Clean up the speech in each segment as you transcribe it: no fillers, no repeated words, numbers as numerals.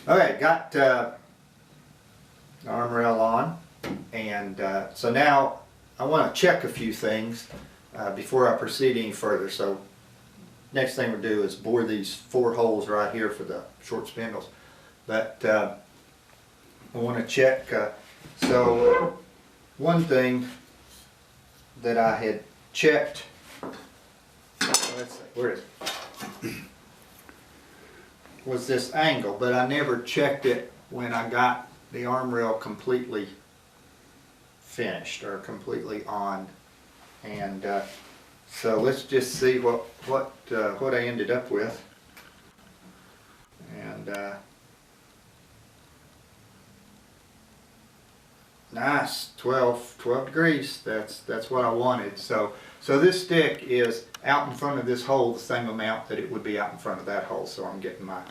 Okay, got the arm rail on, and so now I want to check a few things before I proceed any further. So next thing we'll do is bore these 4 holes right here for the short spindles. But I want to check, so one thing that I had checked, let's see, where is it? Was this angle, but I never checked it when I got the arm rail completely finished or completely on. And so let's just see what I ended up with. And nice, 12 degrees. That's what I wanted. So this stick is out in front of this hole the same amount that it would be out in front of that hole. So I'm getting my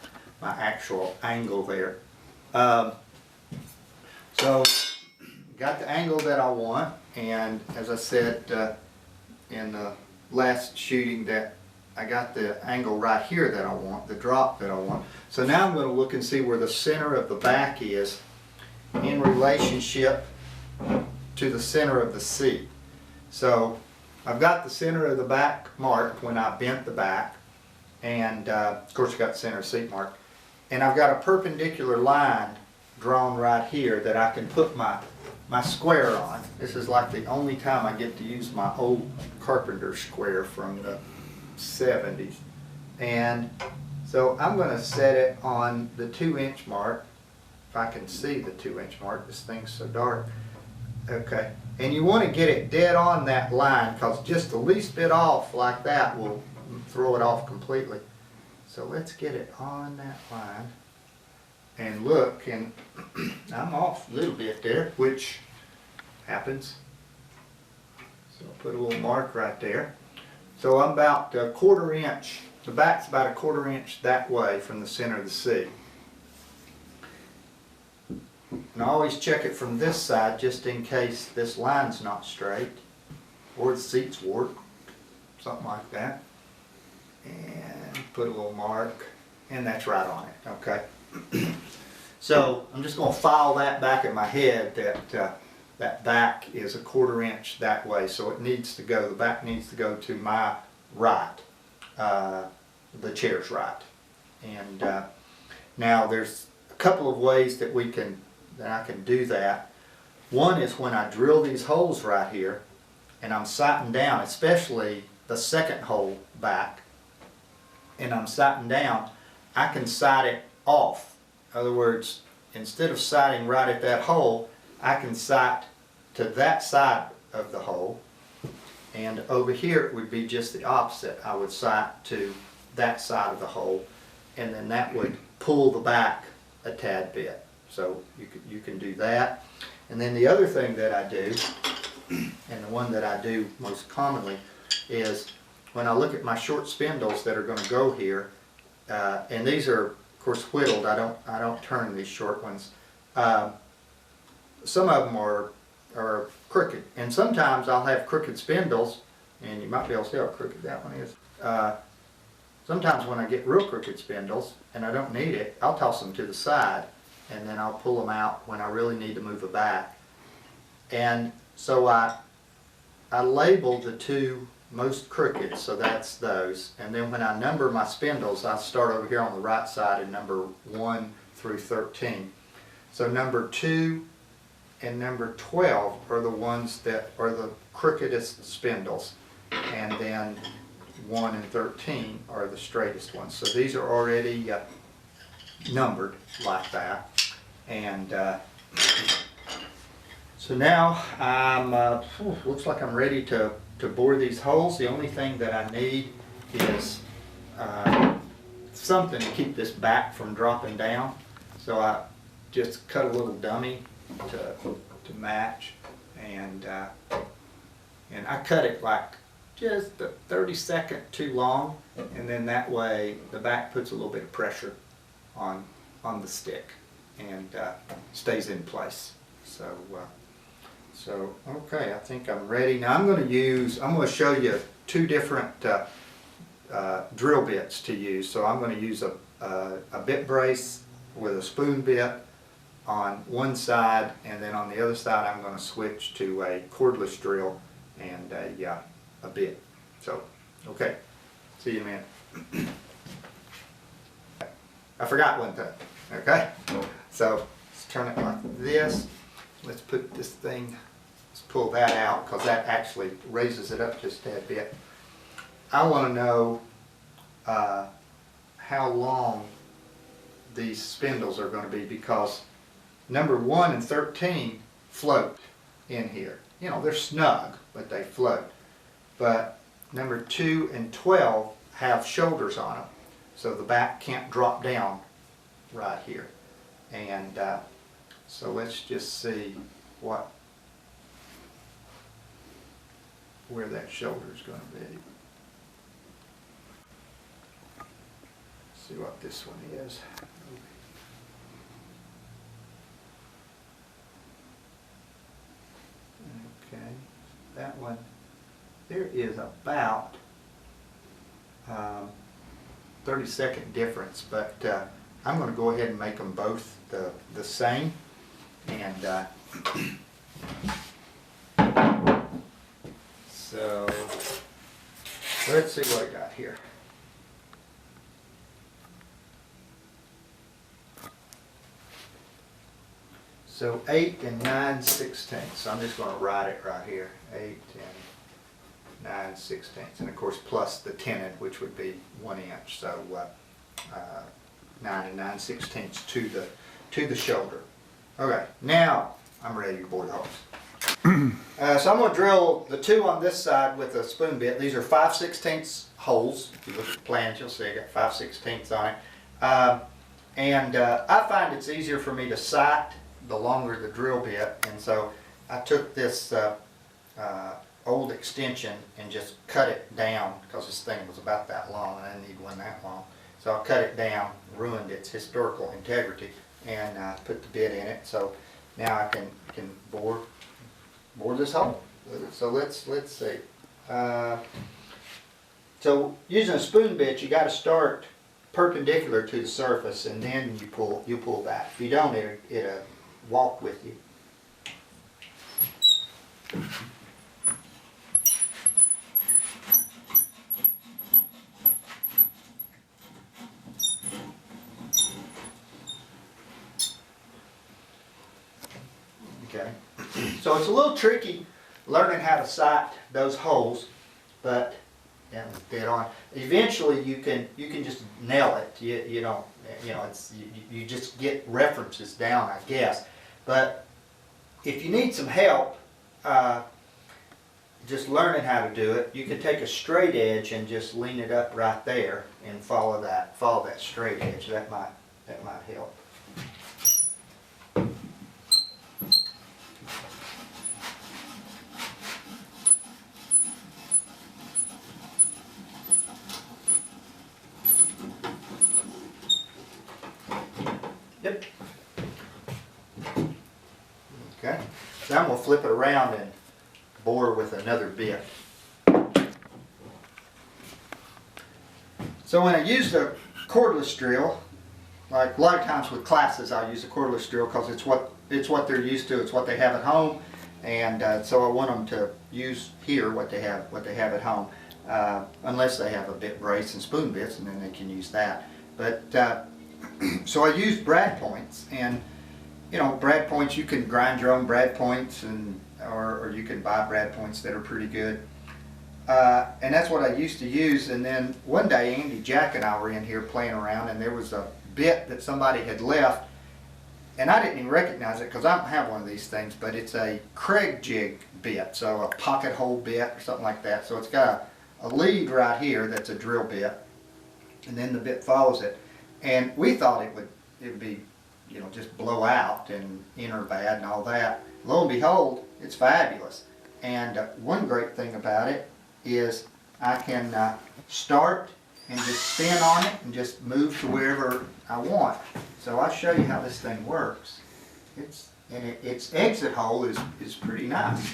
actual angle there. So got the angle that I want, and as I said in the last shooting, that I got the angle right here that I want, the drop that I want. So now I'm going to look and see where the center of the back is in relationship to the center of the seat. So I've got the center of the back marked when I bent the back, and of course I've got the center of the seat marked, and I've got a perpendicular line drawn right here that I can put my square on. This is like the only time I get to use my old carpenter square from the 70s. And so I'm going to set it on the 2-inch mark. If I can see the 2-inch mark, this thing's so dark. Okay, and you want to get it dead on that line, because just the least bit off like that will throw it off completely. So let's get it on that line. And look, and I'm off a little bit there, which happens. So I'll put a little mark right there. So I'm about a 1/4 inch, the back's about a 1/4 inch that way from the center of the seat. And I always check it from this side just in case this line's not straight or the seat's warped, something like that. And put a little mark, and that's right on it, okay? So I'm just going to file that back in my head that that back is a 1/4 inch that way, so it needs to go, the back needs to go to my right, the chair's right. And now there's a couple of ways that I can do that. One is when I drill these holes right here and I'm sighting down, especially the second hole back, and I'm sighting down, I can sight it off. In other words, instead of sighting right at that hole, I can sight to that side of the hole, and over here it would be just the opposite. I would sight to that side of the hole, and then that would pull the back a tad bit. So you can do that. And then the other thing that I do, and the one that I do most commonly, is when I look at my short spindles that are going to go here, and these are of course whittled. I don't turn these short ones. Some of them are crooked, and sometimes I'll have crooked spindles, and you might be able to see how crooked that one is. Sometimes when I get real crooked spindles and I don't need it, I'll toss them to the side, and then I'll pull them out when I really need to move it back. And so I label the 2 most crooked, so that's those. And then when I number my spindles, I start over here on the right side and number 1 through 13. So number 2 and number 12 are the ones that are the crookedest spindles, and then 1 and 13 are the straightest ones. So these are already numbered like that. And so now looks like I'm ready to bore these holes. The only thing that I need is something to keep this back from dropping down. So I just cut a little dummy to match, and I cut it like just a 30-second too long, and then that way the back puts a little bit of pressure on the stick and stays in place. So okay, I think I'm ready. Now I'm going to show you 2 different drill bits to use. So I'm going to use a bit brace with a spoon bit on one side, and then on the other side I'm going to switch to a cordless drill and a bit. So, okay, see you in a minute. I forgot one thing, okay? So, let's turn it like this. Let's put this thing, let's pull that out because that actually raises it up just a tad bit. I want to know how long these spindles are going to be, because number 1 and 13 float in here. You know, they're snug, but they float. But number 2 and 12 have shoulders on them, so the back can't drop down right here. And so let's just see where that shoulder is going to be. See what this one is. Okay, that one, there is about 30-second difference, but I'm going to go ahead and make them both the same. And so let's see what I got here. So 8 and 9/16. So I'm just going to write it right here. 8 and 9/16. And of course plus the tenon, which would be 1 inch. So 9 and 9/16 to the shoulder. Okay, now I'm ready to bore the holes. So I'm going to drill the 2 on this side with a spoon bit. These are 5/16 holes. If you look at the plans, you'll see I got 5/16 on it. I find it's easier for me to sight the longer the drill bit, and so I took this old extension and just cut it down, because this thing was about that long and I didn't need one that long. So I cut it down, ruined its historical integrity, and put the bit in it. So now I can bore this hole. So let's see. So using a spoon bit, you got to start perpendicular to the surface, and then you pull back. If you don't, it'll walk with you. Okay, so it's a little tricky learning how to sight those holes, but that was dead on. Eventually, you can just nail it. You don't, you just get references down, I guess. But if you need some help, just learning how to do it, you can take a straight edge and just lean it up right there and follow that straight edge. That might help. Yep. Okay, so I'm going to flip it around and bore with another bit. So when I use the cordless drill, like a lot of times with classes I use a cordless drill because it's what they're used to, it's what they have at home, and so I want them to use here what they have at home, unless they have a bit brace and spoon bits, and then they can use that. But so I use brad points, and brad points, you can grind your own brad points, or you can buy brad points that are pretty good. And that's what I used to use. And then one day Andy, Jack, and I were in here playing around, and there was a bit that somebody had left, and I didn't even recognize it because I don't have one of these things, but it's a Craig jig bit, so a pocket hole bit or something like that. So it's got a lead right here that's a drill bit, and then the bit follows it. And we thought it would be, just blow out and enter bad and all that. Lo and behold, it's fabulous. And one great thing about it is I can start and just spin on it and just move to wherever I want. So I'll show you how this thing works. Its exit hole is pretty nice.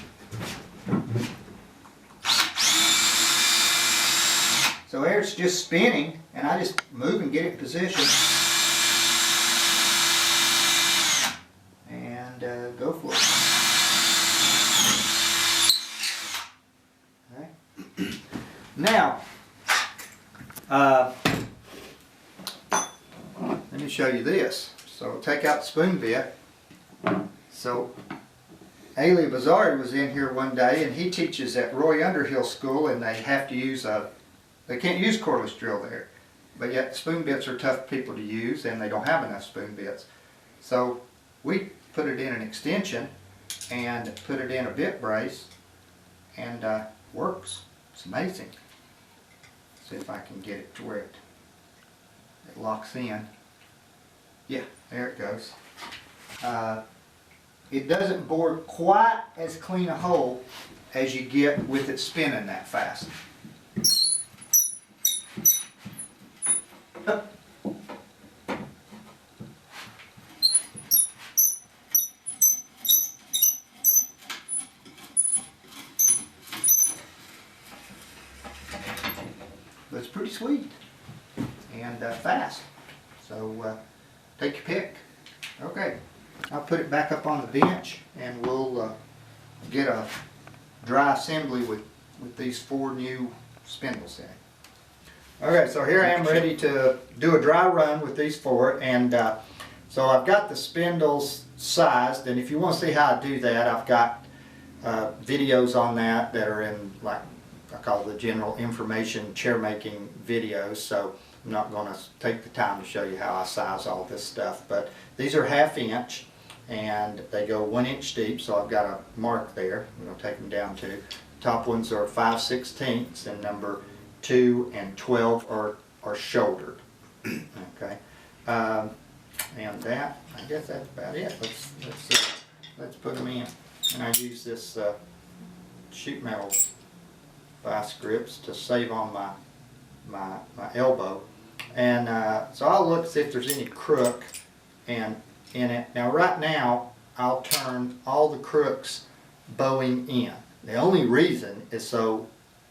So there it's just spinning, and I just move and get it in position. Now, let me show you this. So take out the spoon bit. So Ailey Bazari was in here one day, and he teaches at Roy Underhill School, and they have to use they can't use cordless drill there. But yet the spoon bits are tough people to use, and they don't have enough spoon bits. So we put it in an extension and put it in a bit brace, and works. It's amazing. See if I can get it to where it locks in. Yeah, there it goes. It doesn't bore quite as clean a hole as you get with it spinning that fast. Up. But it's pretty sweet and fast. So take your pick. Okay, I'll put it back up on the bench, and we'll get a dry assembly with these 4 new spindles in it. Okay, so here I am ready to do a dry run with these 4, and so I've got the spindles sized, and if you want to see how I do that, I've got videos on that are in, like, I call the general information chair making videos, so I'm not going to take the time to show you how I size all this stuff. But these are 1/2 inch, and they go 1 inch deep, so I've got a mark there. I'm going to take them down to. Top ones are 5/16, and number 2 and 12 are shouldered. Okay, and that, I guess that's about it. Let's put them in, and I use this sheet metal vice grips to save on my elbow. And so I'll look, see if there's any crook in it. Now right now I'll turn all the crooks bowing in. The only reason is so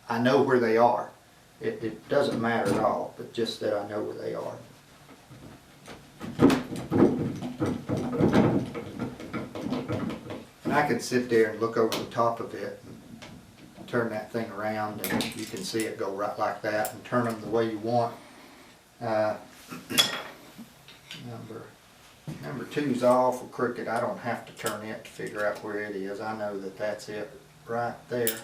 I know where they are. It doesn't matter at all, but just that I know where they are. And I could sit there and look over the top of it and turn that thing around, and you can see it go right like that, and turn them the way you want. Number 2's awful crooked. I don't have to turn it to figure out where it is. I know that that's it right there.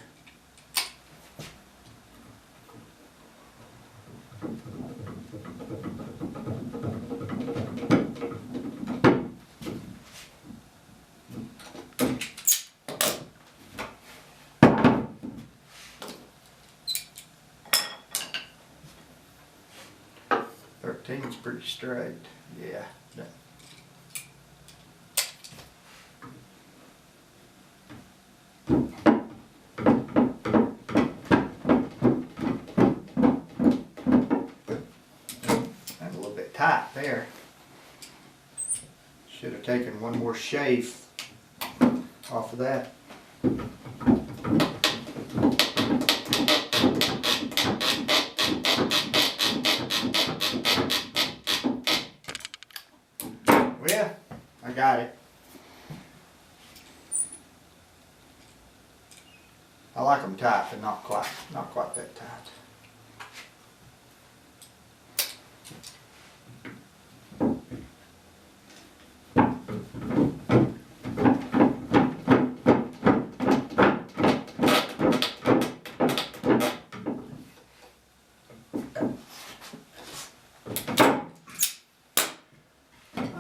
It's pretty straight, yeah. That's a little bit tight there. Should have taken one more shave off of that. Well, I got it. I like them tight, but not quite that tight.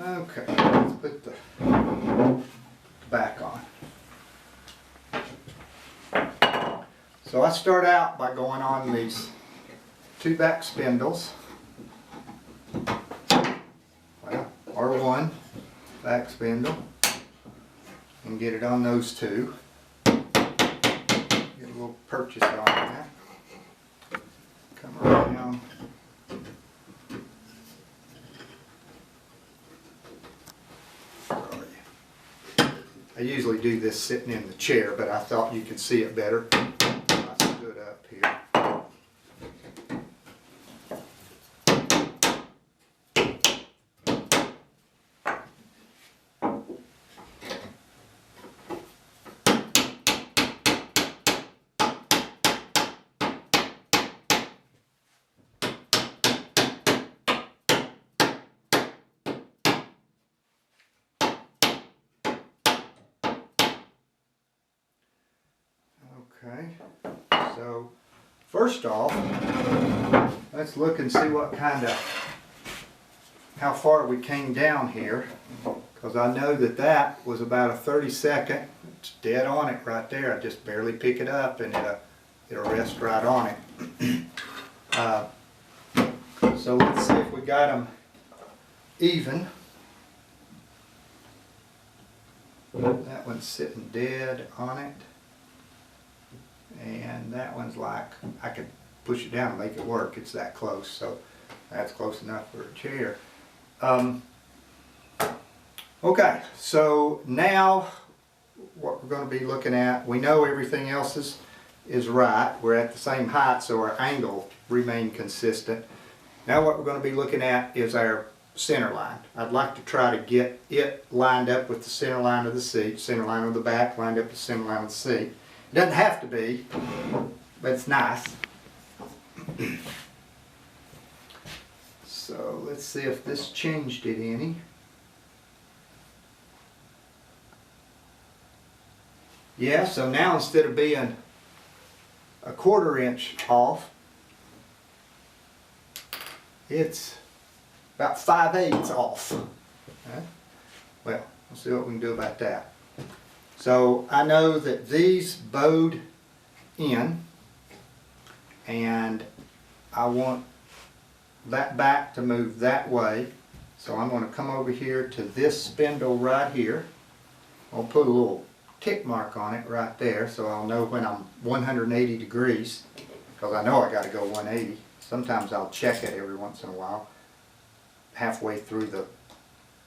Okay, let's put the back on. So I start out by going on these 2 back spindles. Well, R1 back spindle, and get it on those 2. Get a little purchase on that. Come around. I usually do this sitting in the chair, but I thought you could see it better. I stood up here. Okay, so first off, let's look and see what kind of, how far we came down here. Because I know that that was about a 30-second. It's dead on it right there. I just barely pick it up and it'll rest right on it. So let's see if we got them even. That one's sitting dead on it. And that one's like, I could push it down and make it work. It's that close, so that's close enough for a chair. Okay, so now what we're going to be looking at, we know everything else is right. We're at the same height, so our angle remained consistent. Now what we're going to be looking at is our center line. I'd like to try to get it lined up with the center line of the seat, center line of the back lined up with the center line of the seat. It doesn't have to be, but it's nice. So let's see if this changed it any. Yeah, so now instead of being a 1/4 inch off, it's about 5/8 off. Okay. Well, we'll see what we can do about that. So I know that these bowed in, and I want that back to move that way. So I'm going to come over here to this spindle right here. I'll put a little tick mark on it right there so I'll know when I'm 180 degrees, because I know I got to go 180. Sometimes I'll check it every once in a while halfway through the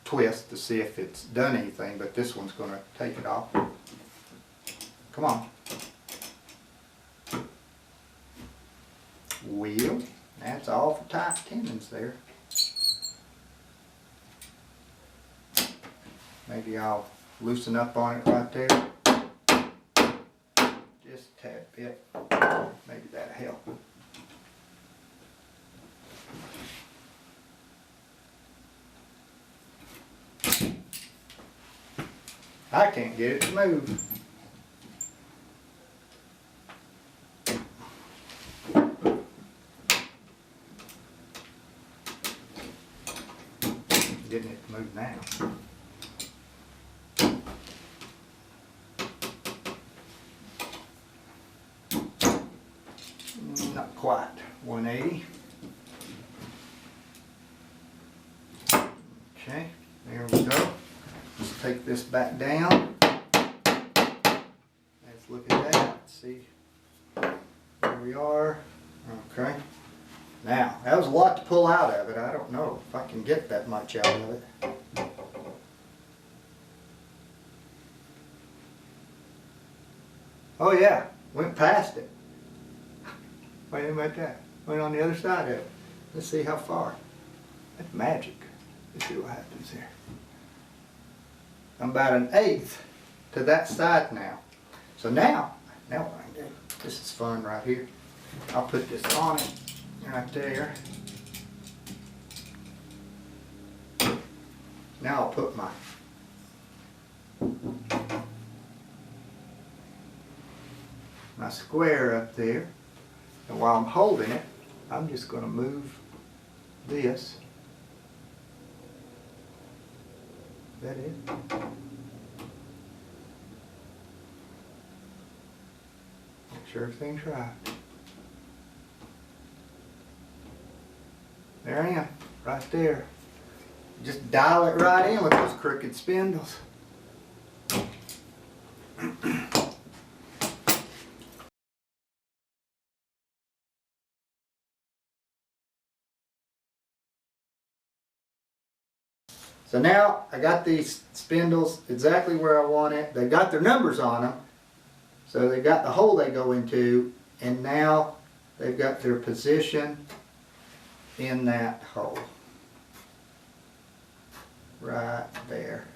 twist to see if it's done anything, but this one's going to take it off. Come on. Wheel. That's all for tight tendons there. Maybe I'll loosen up on it right there. Just a tad bit. Maybe that'll help. I can't get it to move. Getting it to move now. Not quite 180. Okay, there we go. Let's take this back down. Let's look at that. See where we are. Okay. Now, that was a lot to pull out of it. I don't know if I can get that much out of it. Oh yeah, went past it. Wait about that. Went on the other side of it. Let's see how far. That's magic. Let's see what happens here. I'm about 1/8 to that side now. So now what I can do, this is fun right here. I'll put this on it right there. Now I'll put my square up there. And while I'm holding it, I'm just going to move this. Is that it? Make sure everything's right. There I am, right there. Just dial it right in with those crooked spindles. So now I got these spindles exactly where I want it. They've got their numbers on them. So they've got the hole they go into, and now they've got their position in that hole. Right there.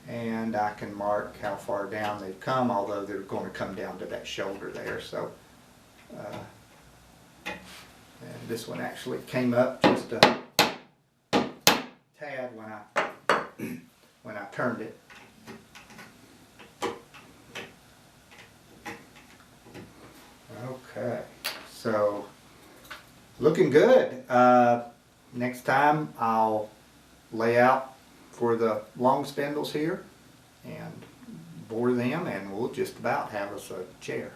And I can mark how far down they've come, although they're going to come down to that shoulder there. So, and this one actually came up just a tad when I turned it. Looking good. Next time I'll lay out for the long spindles here and bore them, and we'll just about have us a chair.